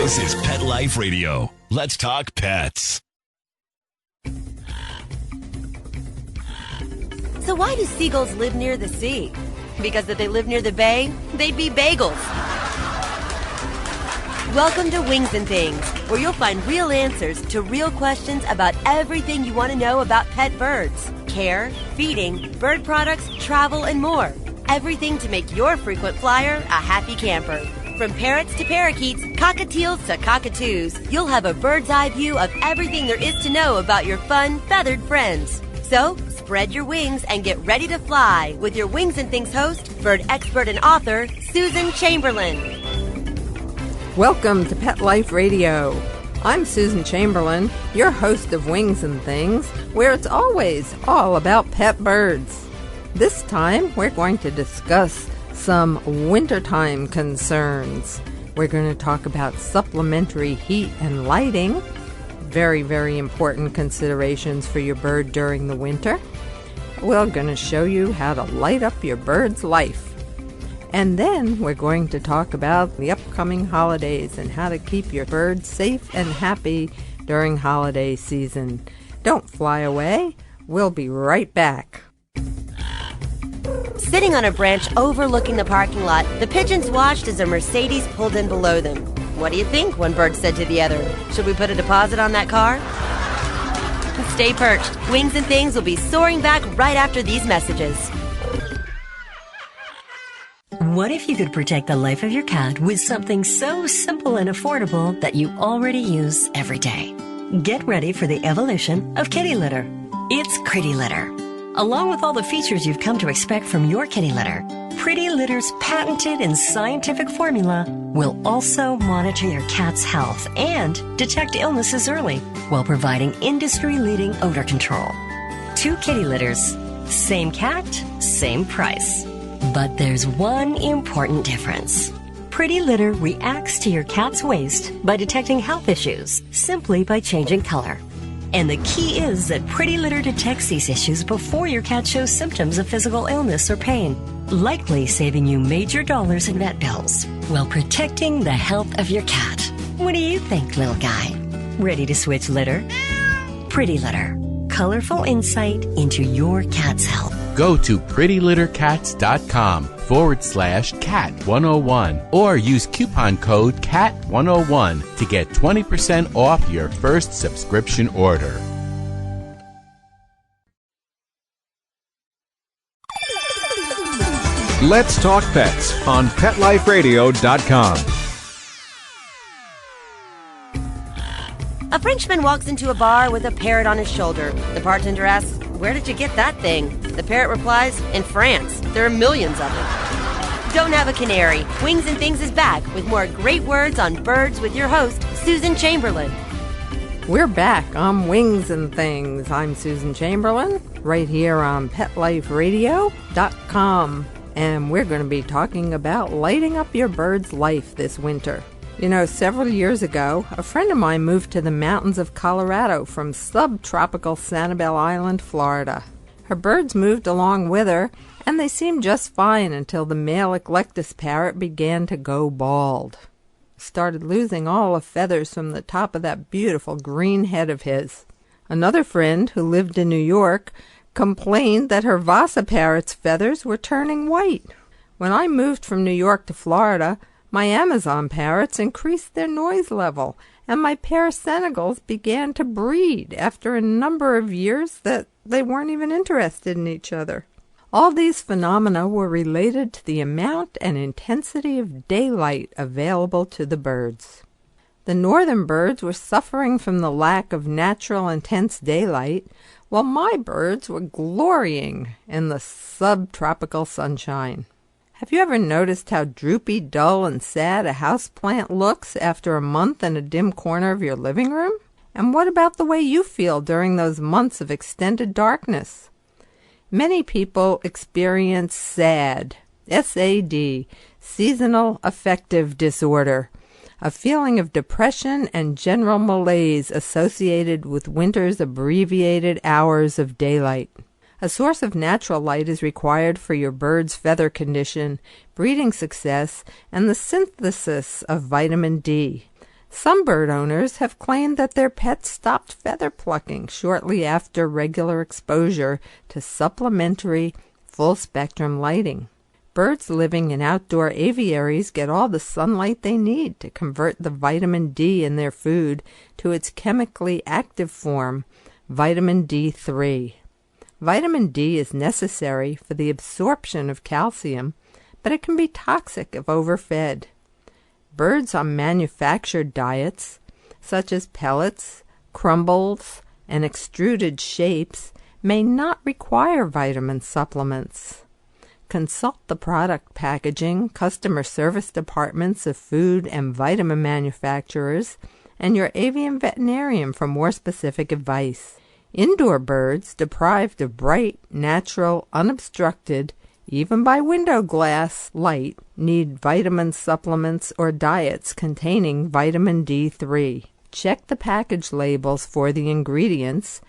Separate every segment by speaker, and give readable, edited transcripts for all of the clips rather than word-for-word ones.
Speaker 1: This is Pet Life Radio. Let's talk pets.
Speaker 2: So why do seagulls live near the sea? Because if they lived near the bay, they'd be bagels. Welcome to Wings and Things, where you'll find real answers to real questions about everything you want to know about pet birds. Care, feeding, bird products, travel, and more. Everything to make your frequent flyer a happy camper. From parrots to parakeets, cockatiels to cockatoos, you'll have a bird's eye view of everything there is to know about your fun, feathered friends. So, spread your wings and get ready to fly with your Wings and Things host, bird expert and author, Susan Chamberlain.
Speaker 3: Welcome to Pet Life Radio. I'm Susan Chamberlain, your host of Wings and Things, where it's always all about pet birds. This time, we're going to discuss some wintertime concerns. We're going to talk about supplementary heat and lighting, very, very important considerations for your bird during the winter. We're going to show you how to light up your bird's life. And then we're going to talk about the upcoming holidays and how to keep your bird safe and happy during holiday season. Don't fly away. We'll be right back.
Speaker 2: Sitting on a branch overlooking the parking lot, the pigeons watched as a Mercedes pulled in below them. "What do you think?" one bird said to the other. "Should we put a deposit on that car?" Stay perched. Wings and Things will be soaring back right after these messages.
Speaker 4: What if you could protect the life of your cat with something so simple and affordable that you already use every day? Get ready for the evolution of kitty litter. It's Pretty Litter. Along with all the features you've come to expect from your kitty litter, Pretty Litter's patented and scientific formula will also monitor your cat's health and detect illnesses early while providing industry-leading odor control. 2 kitty litters, same cat, same price. But there's one important difference. Pretty Litter reacts to your cat's waste by detecting health issues simply by changing color. And the key is that Pretty Litter detects these issues before your cat shows symptoms of physical illness or pain, likely saving you major dollars in vet bills while protecting the health of your cat. What do you think, little guy? Ready to switch litter? Pretty Litter. Colorful insight into your cat's health.
Speaker 5: Go to prettylittercats.com/cat101 or use coupon code CAT101 to get 20% off your first subscription order.
Speaker 6: Let's Talk Pets on PetLifeRadio.com.
Speaker 2: A Frenchman walks into a bar with a parrot on his shoulder. The bartender asks, "Where did you get that thing?" The parrot replies, "In France. There are millions of them." Don't have a canary. Wings and Things is back with more great words on birds with your host, Susan Chamberlain.
Speaker 3: We're back on Wings and Things. I'm Susan Chamberlain, right here on PetLifeRadio.com. And we're going to be talking about lighting up your bird's life this winter. You know, several years ago, a friend of mine moved to the mountains of Colorado from subtropical Sanibel Island, Florida. Her birds moved along with her, and they seemed just fine until the male eclectus parrot began to go bald. Started losing all the feathers from the top of that beautiful green head of his. Another friend, who lived in New York, complained that her Vasa parrot's feathers were turning white. When I moved from New York to Florida, my Amazon parrots increased their noise level, and my pair of Senegals began to breed after a number of years that they weren't even interested in each other. All these phenomena were related to the amount and intensity of daylight available to the birds. The northern birds were suffering from the lack of natural intense daylight, while my birds were glorying in the subtropical sunshine. Have you ever noticed how droopy, dull, and sad a houseplant looks after a month in a dim corner of your living room? And what about the way you feel during those months of extended darkness? Many people experience SAD, S-A-D, seasonal affective disorder, a feeling of depression and general malaise associated with winter's abbreviated hours of daylight. A source of natural light is required for your bird's feather condition, breeding success, and the synthesis of vitamin D. Some bird owners have claimed that their pets stopped feather plucking shortly after regular exposure to supplementary full-spectrum lighting. Birds living in outdoor aviaries get all the sunlight they need to convert the vitamin D in their food to its chemically active form, vitamin D3. Vitamin D is necessary for the absorption of calcium, but it can be toxic if overfed. Birds on manufactured diets, such as pellets, crumbles, and extruded shapes, may not require vitamin supplements. Consult the product packaging, customer service departments of food and vitamin manufacturers, and your avian veterinarian for more specific advice. Indoor birds deprived of bright, natural, unobstructed, even by window glass light, need vitamin supplements or diets containing vitamin D3. Check the package labels for the ingredients,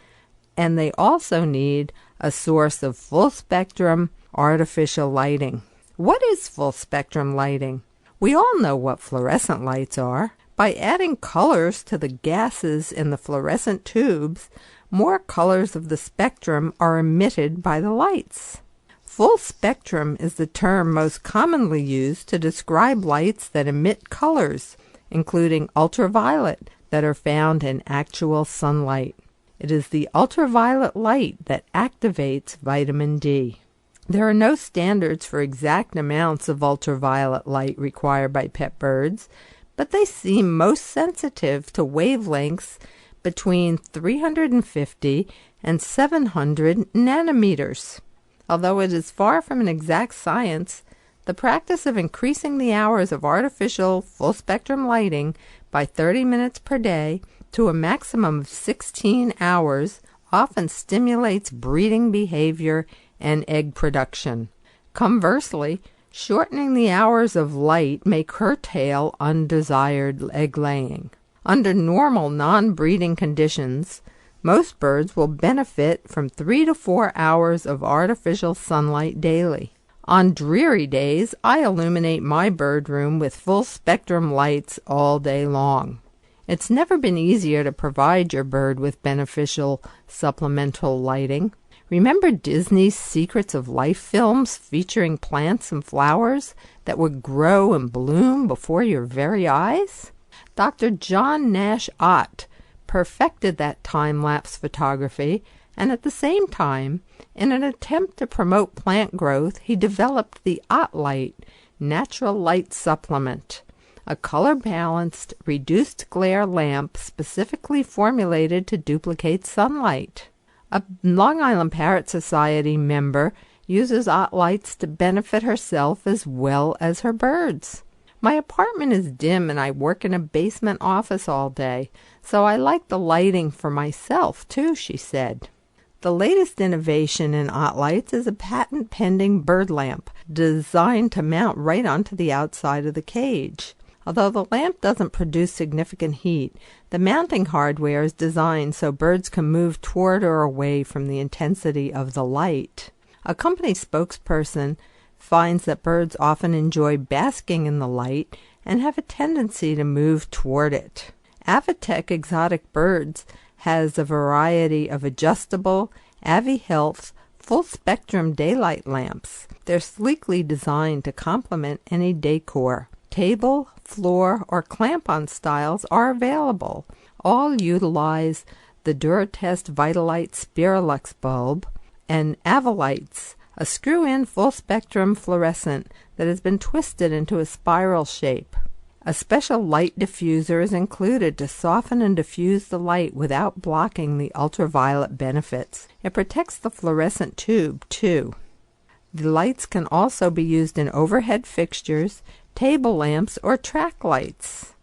Speaker 3: and they also need a source of full-spectrum artificial lighting. What is full-spectrum lighting? We all know what fluorescent lights are. By adding colors to the gases in the fluorescent tubes, more colors of the spectrum are emitted by the lights. Full spectrum is the term most commonly used to describe lights that emit colors, including ultraviolet, that are found in actual sunlight. It is the ultraviolet light that activates vitamin D. There are no standards for exact amounts of ultraviolet light required by pet birds, but they seem most sensitive to wavelengths between 350 and 700 nanometers. Although it is far from an exact science, the practice of increasing the hours of artificial full-spectrum lighting by 30 minutes per day to a maximum of 16 hours often stimulates breeding behavior and egg production. Conversely, shortening the hours of light may curtail undesired egg laying. Under normal non-breeding conditions, most birds will benefit from 3 to 4 hours of artificial sunlight daily. On dreary days, I illuminate my bird room with full-spectrum lights all day long. It's never been easier to provide your bird with beneficial supplemental lighting. Remember Disney's Secrets of Life films featuring plants and flowers that would grow and bloom before your very eyes? Dr. John Nash Ott perfected that time-lapse photography, and at the same time, in an attempt to promote plant growth, he developed the Ott Light natural light supplement, a color-balanced, reduced-glare lamp specifically formulated to duplicate sunlight. A Long Island Parrot Society member uses Ott Lights to benefit herself as well as her birds. My apartment is dim and I work in a basement office all day, so I like the lighting for myself too, she said. The latest innovation in Ott Lights is a patent-pending bird lamp designed to mount right onto the outside of the cage. Although the lamp doesn't produce significant heat, the mounting hardware is designed so birds can move toward or away from the intensity of the light. A company spokesperson finds that birds often enjoy basking in the light and have a tendency to move toward it. Avitech Exotic Birds has a variety of adjustable, AviHealth full-spectrum daylight lamps. They're sleekly designed to complement any decor. Table, floor, or clamp-on styles are available. All utilize the Duratest Vitalite Spirulux bulb and Avilights, a screw-in full-spectrum fluorescent that has been twisted into a spiral shape. A special light diffuser is included to soften and diffuse the light without blocking the ultraviolet benefits. It protects the fluorescent tube, too. The lights can also be used in overhead fixtures, table lamps, or track lights.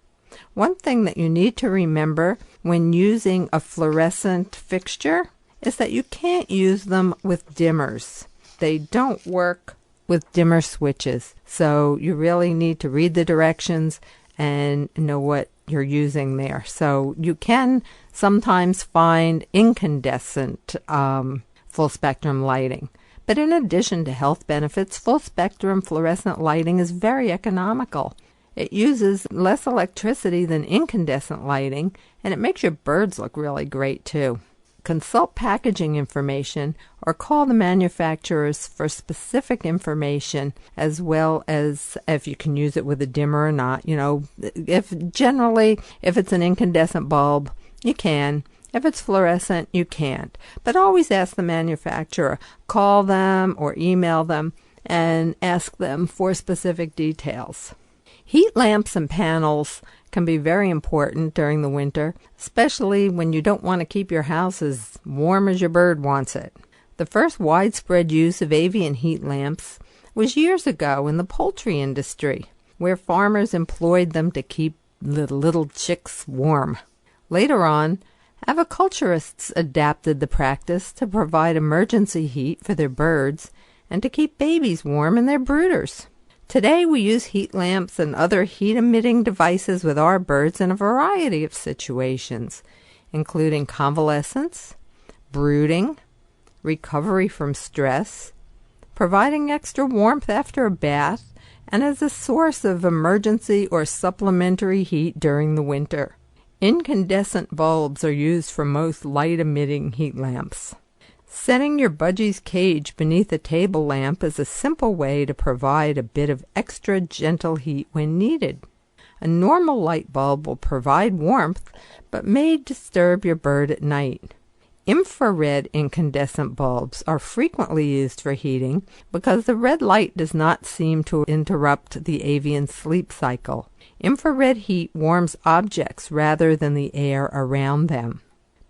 Speaker 3: One thing that you need to remember when using a fluorescent fixture is that you can't use them with dimmers. They don't work with dimmer switches, so you really need to read the directions and know what you're using there. So you can sometimes find incandescent full spectrum lighting. But in addition to health benefits, full spectrum fluorescent lighting is very economical. It uses less electricity than incandescent lighting, and it makes your birds look really great too. Consult packaging information or call the manufacturers for specific information, as well as if you can use it with a dimmer or not. If it's an incandescent bulb, you can. If it's fluorescent, you can't. But always ask the manufacturer. Call them or email them and ask them for specific details. Heat lamps and panels can be very important during the winter, especially when you don't want to keep your house as warm as your bird wants it. The first widespread use of avian heat lamps was years ago in the poultry industry, where farmers employed them to keep the little chicks warm. Later on, aviculturists adapted the practice to provide emergency heat for their birds and to keep babies warm in their brooders. Today we use heat lamps and other heat-emitting devices with our birds in a variety of situations, including convalescence, brooding, recovery from stress, providing extra warmth after a bath, and as a source of emergency or supplementary heat during the winter. Incandescent bulbs are used for most light-emitting heat lamps. Setting your budgie's cage beneath a table lamp is a simple way to provide a bit of extra gentle heat when needed. A normal light bulb will provide warmth, but may disturb your bird at night. Infrared incandescent bulbs are frequently used for heating because the red light does not seem to interrupt the avian sleep cycle. Infrared heat warms objects rather than the air around them.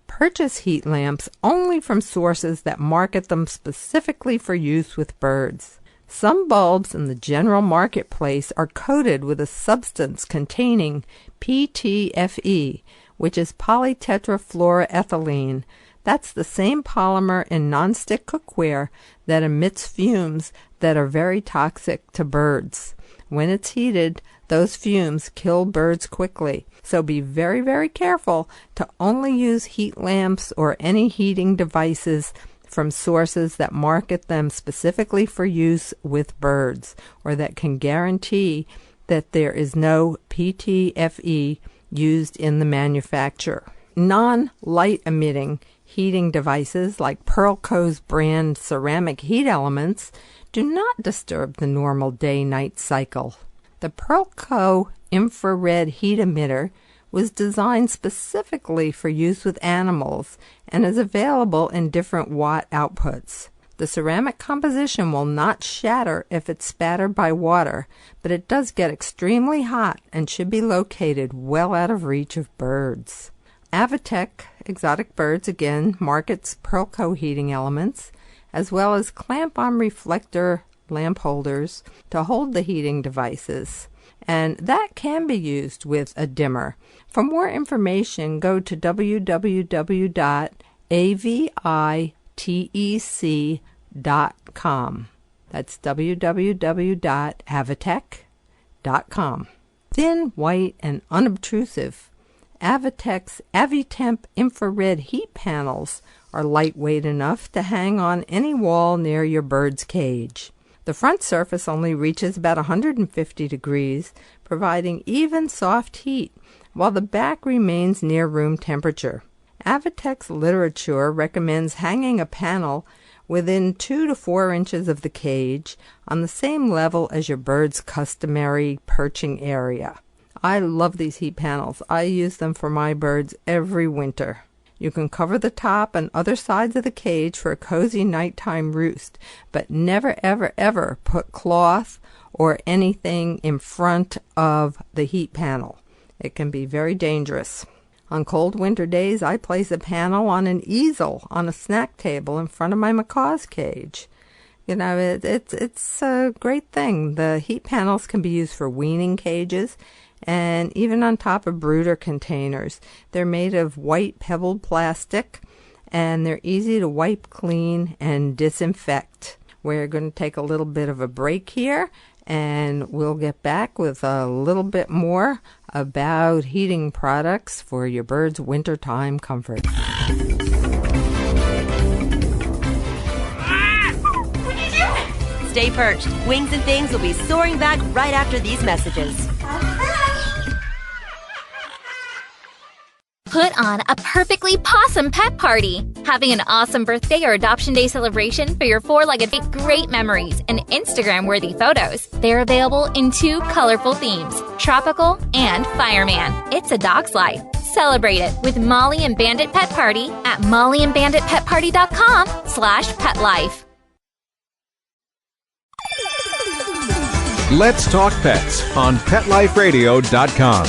Speaker 3: Purchase heat lamps only from sources that market them specifically for use with birds. Some bulbs in the general marketplace are coated with a substance containing PTFE, which is polytetrafluoroethylene. That's the same polymer in nonstick cookware that emits fumes that are very toxic to birds. When it's heated, those fumes kill birds quickly. So be very, very careful to only use heat lamps or any heating devices from sources that market them specifically for use with birds, or that can guarantee that there is no PTFE used in the manufacture. Non-light emitting heating devices like Pearlco's brand ceramic heat elements do not disturb the normal day-night cycle. The Pearlco infrared heat emitter was designed specifically for use with animals and is available in different watt outputs. The ceramic composition will not shatter if it's spattered by water, but it does get extremely hot and should be located well out of reach of birds. Avitech Exotic Birds again markets Pearlco heating elements, as well as clamp-on reflector lamp holders to hold the heating devices, and that can be used with a dimmer. For more information, go to www.avitec.com. That's www.avitec.com. Thin, white, and unobtrusive, Avitec's Avitemp infrared heat panels are lightweight enough to hang on any wall near your bird's cage. The front surface only reaches about 150 degrees, providing even soft heat, while the back remains near room temperature. Avitec's literature recommends hanging a panel within 2 to 4 inches of the cage on the same level as your bird's customary perching area. I love these heat panels. I use them for my birds every winter. You can cover the top and other sides of the cage for a cozy nighttime roost, but never, ever, ever put cloth or anything in front of the heat panel. It can be very dangerous. On cold winter days, I place a panel on an easel on a snack table in front of my macaw's cage. It's a great thing. The heat panels can be used for weaning cages and even on top of brooder containers. They're made of white pebbled plastic, and they're easy to wipe clean and disinfect. We're going to take a little bit of a break here, and we'll get back with a little bit more about heating products for your bird's wintertime comfort.
Speaker 2: Stay perched. Wings and Things will be soaring back right after these messages.
Speaker 7: Put on a perfectly possum pet party. Having an awesome birthday or adoption day celebration for your four-legged pet. Great memories and Instagram-worthy photos. They're available in 2 colorful themes, tropical and fireman. It's a dog's life. Celebrate it with Molly and Bandit Pet Party at mollyandbanditpetparty.com/petlife.
Speaker 6: Let's Talk Pets on PetLifeRadio.com.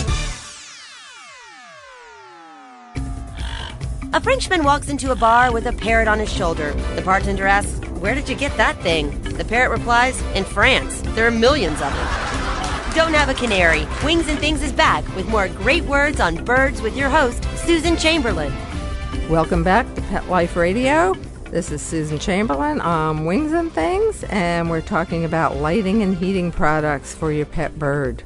Speaker 2: A Frenchman walks into a bar with a parrot on his shoulder. The bartender asks, "Where did you get that thing?" The parrot replies, "In France. There are millions of them." Don't have a canary. Wings and Things is back with more great words on birds with your host, Susan Chamberlain.
Speaker 3: Welcome back to Pet Life Radio. This is Susan Chamberlain on Wings and Things, and we're talking about lighting and heating products for your pet bird.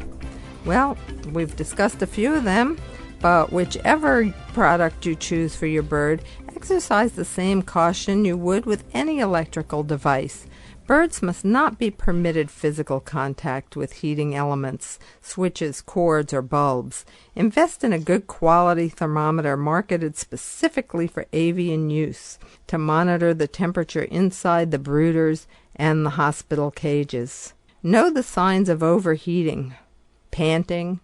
Speaker 3: Well, we've discussed a few of them, but whichever product you choose for your bird, exercise the same caution you would with any electrical device. Birds must not be permitted physical contact with heating elements, switches, cords, or bulbs. Invest in a good quality thermometer marketed specifically for avian use to monitor the temperature inside the brooders and the hospital cages. Know the signs of overheating: panting,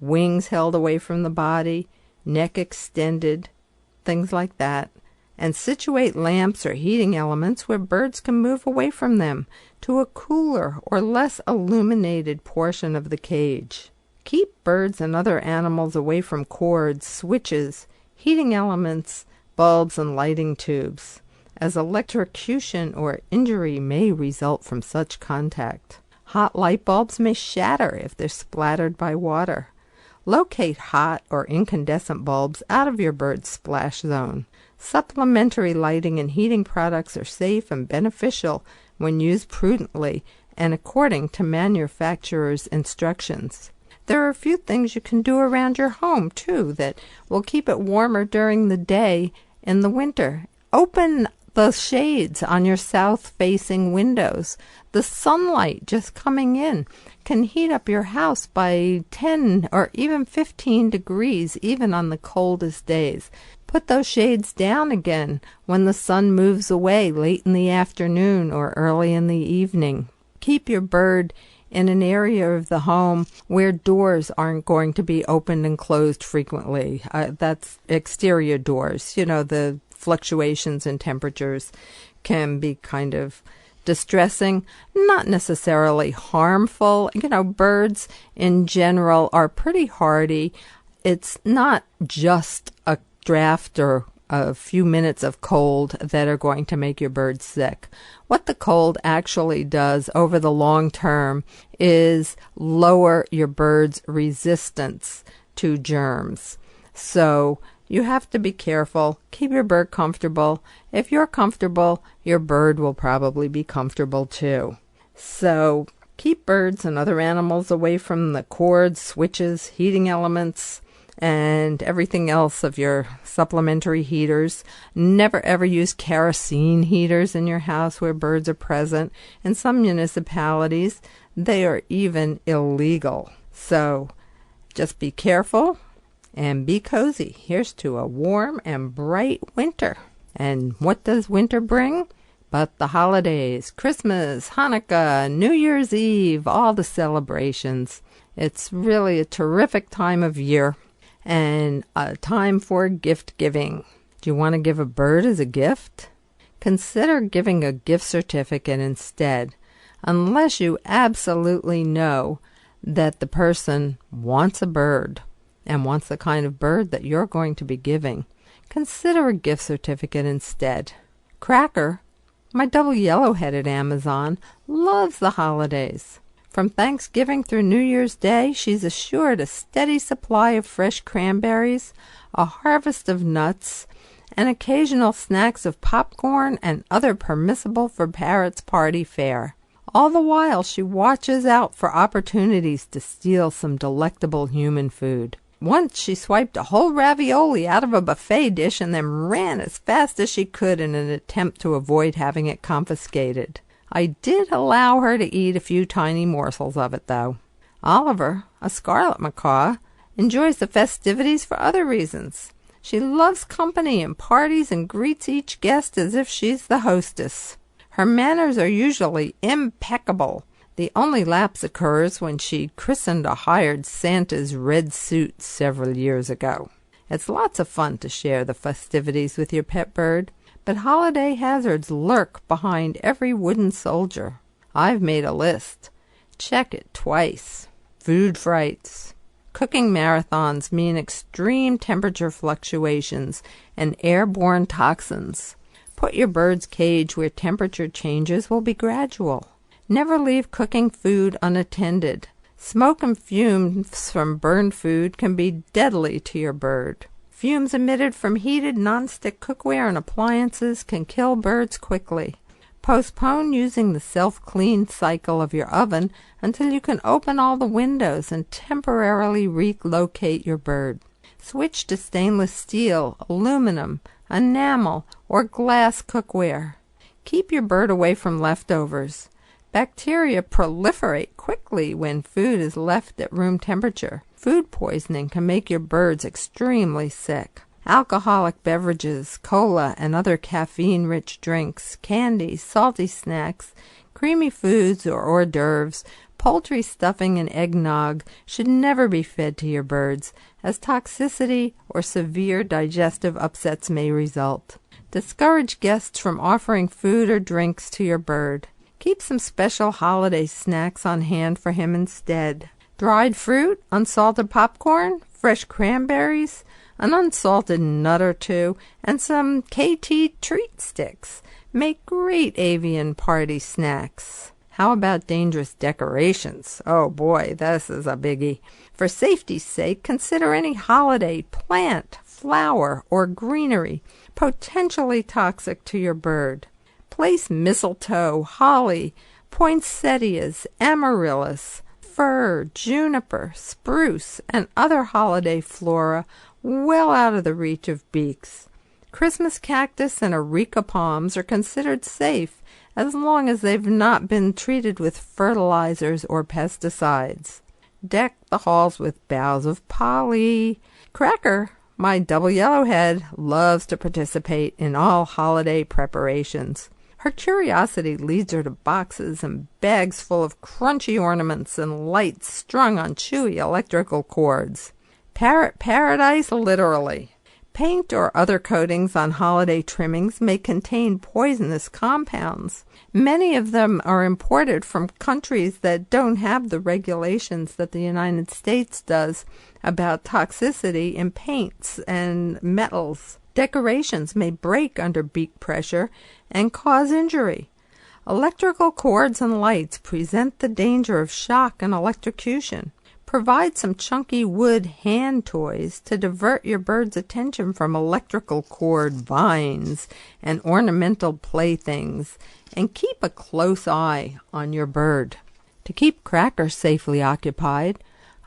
Speaker 3: wings held away from the body, neck extended, things like that. And situate lamps or heating elements where birds can move away from them to a cooler or less illuminated portion of the cage. Keep birds and other animals away from cords, switches, heating elements, bulbs, and lighting tubes, as electrocution or injury may result from such contact. Hot light bulbs may shatter if they're splattered by water. Locate hot or incandescent bulbs out of your bird's splash zone. Supplementary lighting and heating products are safe and beneficial when used prudently and according to manufacturer's instructions. There are a few things you can do around your home, too, that will keep it warmer during the day in the winter. Open the shades on your south-facing windows. The sunlight just coming in can heat up your house by 10 or even 15 degrees, even on the coldest days. Put those shades down again when the sun moves away late in the afternoon or early in the evening. Keep your bird in an area of the home where doors aren't going to be opened and closed frequently. That's exterior doors. You know, the fluctuations in temperatures can be kind of distressing, not necessarily harmful. You know, birds in general are pretty hardy. It's not just a draft or a few minutes of cold that are going to make your bird sick. What the cold actually does over the long term is lower your bird's resistance to germs. So you have to be careful. Keep your bird comfortable. If you're comfortable, your bird will probably be comfortable too. So keep birds and other animals away from the cords, switches, heating elements, and everything else of your supplementary heaters. Never ever use kerosene heaters in your house where birds are present. In some municipalities, they are even illegal. So just be careful and be cozy. Here's to a warm and bright winter. And what does winter bring? But the holidays, Christmas, Hanukkah, New Year's Eve, all the celebrations. It's really a terrific time of year and a time for gift giving. Do you want to give a bird as a gift? Consider giving a gift certificate instead, unless you absolutely know that the person wants a bird and wants the kind of bird that you're going to be giving. Consider a gift certificate instead. Cracker, my double yellow-headed Amazon, loves the holidays. From Thanksgiving through New Year's Day, she's assured a steady supply of fresh cranberries, a harvest of nuts, and occasional snacks of popcorn and other permissible for parrots' party fare. All the while, she watches out for opportunities to steal some delectable human food. Once she swiped a whole ravioli out of a buffet dish and then ran as fast as she could in an attempt to avoid having it confiscated. I did allow her to eat a few tiny morsels of it, though. Oliver, a scarlet macaw, enjoys the festivities for other reasons. She loves company and parties and greets each guest as if she's the hostess. Her manners are usually impeccable. The only lapse occurs when she christened a hired Santa's red suit several years ago. It's lots of fun to share the festivities with your pet bird, but holiday hazards lurk behind every wooden soldier. I've made a list. Check it twice. Food frights. Cooking marathons mean extreme temperature fluctuations and airborne toxins. Put your bird's cage where temperature changes will be gradual. Never leave cooking food unattended. Smoke and fumes from burned food can be deadly to your bird. Fumes emitted from heated nonstick cookware and appliances can kill birds quickly. Postpone using the self-clean cycle of your oven until you can open all the windows and temporarily relocate your bird. Switch to stainless steel, aluminum, enamel, or glass cookware. Keep your bird away from leftovers. Bacteria proliferate quickly when food is left at room temperature. Food poisoning can make your birds extremely sick. Alcoholic beverages, cola and other caffeine-rich drinks, candies, salty snacks, creamy foods or hors d'oeuvres, poultry stuffing and eggnog should never be fed to your birds, as toxicity or severe digestive upsets may result. Discourage guests from offering food or drinks to your bird. Keep some special holiday snacks on hand for him instead. Dried fruit, unsalted popcorn, fresh cranberries, an unsalted nut or two, and some KT treat sticks make great avian party snacks. How about dangerous decorations? Oh boy, this is a biggie. For safety's sake, consider any holiday plant, flower, or greenery potentially toxic to your bird. Place mistletoe, holly, poinsettias, amaryllis, fir, juniper, spruce, and other holiday flora well out of the reach of beaks. Christmas cactus and areca palms are considered safe as long as they've not been treated with fertilizers or pesticides. Deck the halls with boughs of holly. Cracker, my double yellowhead, loves to participate in all holiday preparations. Her curiosity leads her to boxes and bags full of crunchy ornaments and lights strung on chewy electrical cords. Parrot paradise, literally. Paint or other coatings on holiday trimmings may contain poisonous compounds. Many of them are imported from countries that don't have the regulations that the United States does about toxicity in paints and metals. Decorations may break under beak pressure and cause injury. Electrical cords and lights present the danger of shock and electrocution. Provide some chunky wood hand toys to divert your bird's attention from electrical cord vines and ornamental playthings, and keep a close eye on your bird. To keep Cracker safely occupied,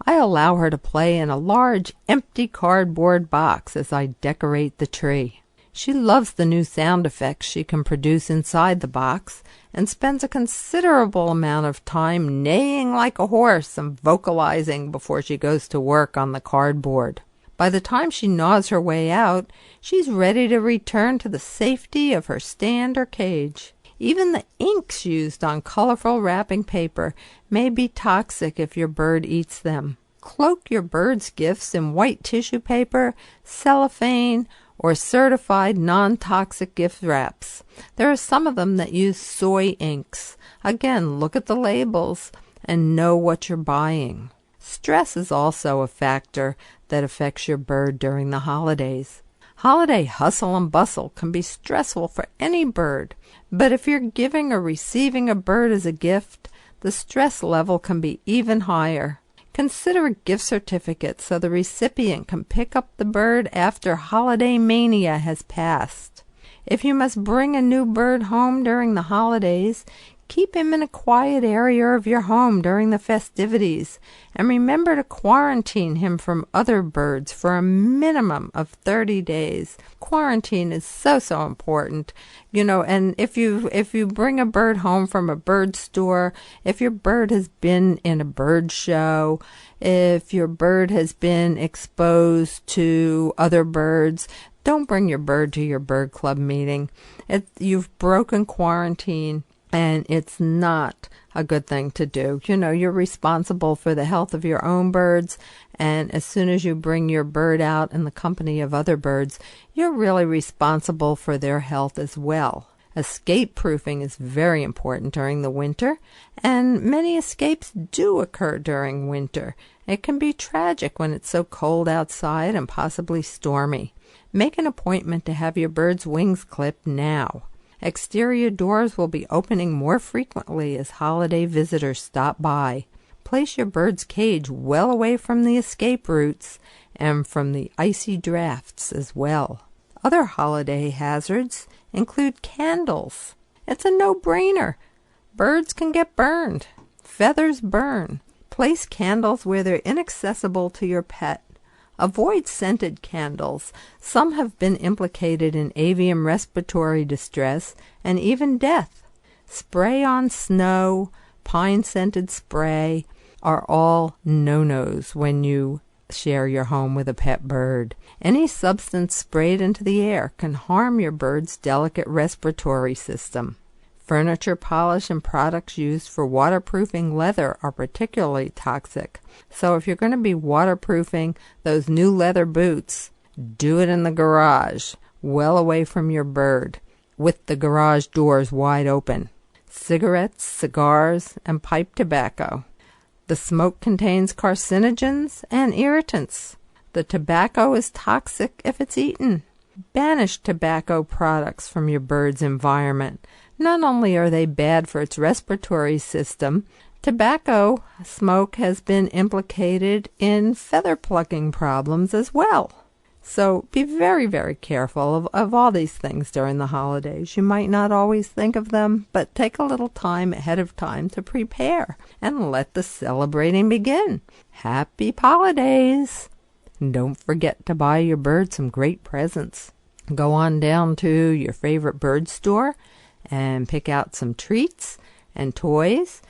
Speaker 3: I allow her to play in a large, empty cardboard box as I decorate the tree. She loves the new sound effects she can produce inside the box and spends a considerable amount of time neighing like a horse and vocalizing before she goes to work on the cardboard. By the time she gnaws her way out, she's ready to return to the safety of her stand or cage. Even the inks used on colorful wrapping paper may be toxic if your bird eats them. Cloak your bird's gifts in white tissue paper, cellophane, or certified non-toxic gift wraps. There are some of them that use soy inks. Again, look at the labels and know what you're buying. Stress is also a factor that affects your bird during the holidays. Holiday hustle and bustle can be stressful for any bird, but if you're giving or receiving a bird as a gift, the stress level can be even higher. Consider a gift certificate so the recipient can pick up the bird after holiday mania has passed. If you must bring a new bird home during the holidays, Keep him in a quiet area of your home during the festivities, and remember to quarantine him from other birds for a minimum of 30 days. Quarantine is so important, and if you bring a bird home from a bird store, if your bird has been in a bird show, if your bird has been exposed to other birds, don't bring your bird to your bird club meeting. You've broken quarantine. And it's not a good thing to do. You're responsible for the health of your own birds. And as soon as you bring your bird out in the company of other birds, you're really responsible for their health as well. Escape proofing is very important during the winter. And many escapes do occur during winter. It can be tragic when it's so cold outside and possibly stormy. Make an appointment to have your bird's wings clipped now. Exterior doors will be opening more frequently as holiday visitors stop by. Place your bird's cage well away from the escape routes and from the icy drafts as well. Other holiday hazards include candles. It's a no-brainer. Birds can get burned. Feathers burn. Place candles where they're inaccessible to your pet. Avoid scented candles. Some have been implicated in avian respiratory distress and even death. Spray on snow, pine-scented spray are all no-nos when you share your home with a pet bird. Any substance sprayed into the air can harm your bird's delicate respiratory system. Furniture polish and products used for waterproofing leather are particularly toxic. So if you're going to be waterproofing those new leather boots, do it in the garage, well away from your bird, with the garage doors wide open. Cigarettes, cigars, and pipe tobacco. The smoke contains carcinogens and irritants. The tobacco is toxic if it's eaten. Banish tobacco products from your bird's environment. Not only are they bad for its respiratory system, tobacco smoke has been implicated in feather plucking problems as well. So be very, very careful of all these things during the holidays. You might not always think of them, but take a little time ahead of time to prepare and let the celebrating begin. Happy holidays! Don't forget to buy your bird some great presents. Go on down to your favorite bird store and pick out some treats and toys.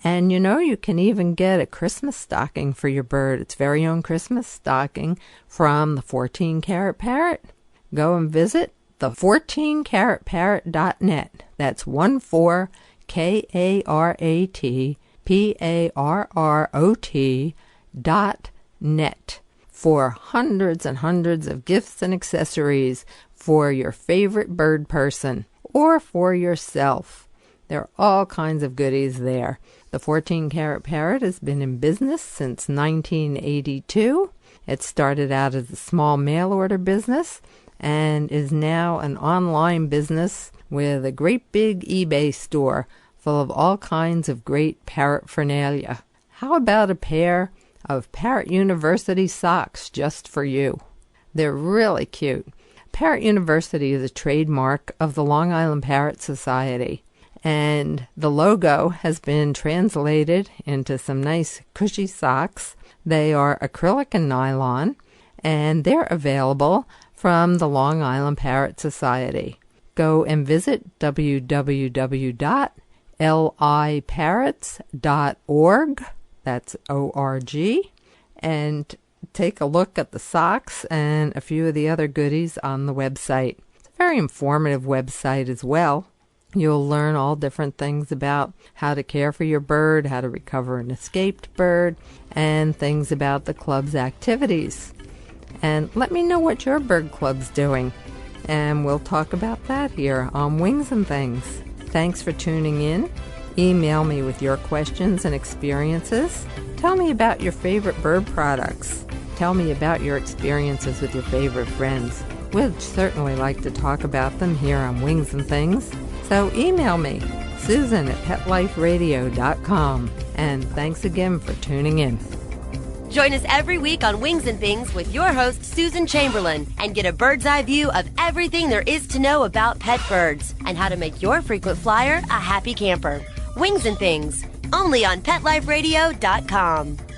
Speaker 3: And you can even get a Christmas stocking for your bird, its very own Christmas stocking from the 14-Carat Parrot. Go and visit the 14caratparrot.net. That's 14caratparrot.net for hundreds and hundreds of gifts and accessories for your favorite bird person or for yourself. There are all kinds of goodies there. The 14-Carat Parrot has been in business since 1982. It started out as a small mail-order business and is now an online business with a great big eBay store full of all kinds of great parrotphernalia. How about a pair of Parrot University socks just for you? They're really cute. Parrot University is a trademark of the Long Island Parrot Society. And the logo has been translated into some nice cushy socks. They are acrylic and nylon, and they're available from the Long Island Parrot Society. Go and visit www.liparrots.org, that's O-R-G, and take a look at the socks and a few of the other goodies on the website. It's a very informative website as well. You'll learn all different things about how to care for your bird, how to recover an escaped bird, and things about the club's activities. And let me know what your bird club's doing, and we'll talk about that here on Wings and Things. Thanks for tuning in. Email me with your questions and experiences. Tell me about your favorite bird products. Tell me about your experiences with your favorite friends. We'd certainly like to talk about them here on Wings and Things. So email me, Susan@PetLifeRadio.com. And thanks again for tuning in.
Speaker 2: Join us every week on Wings and Things with your host, Susan Chamberlain, and get a bird's eye view of everything there is to know about pet birds and how to make your frequent flyer a happy camper. Wings and Things, only on PetLifeRadio.com.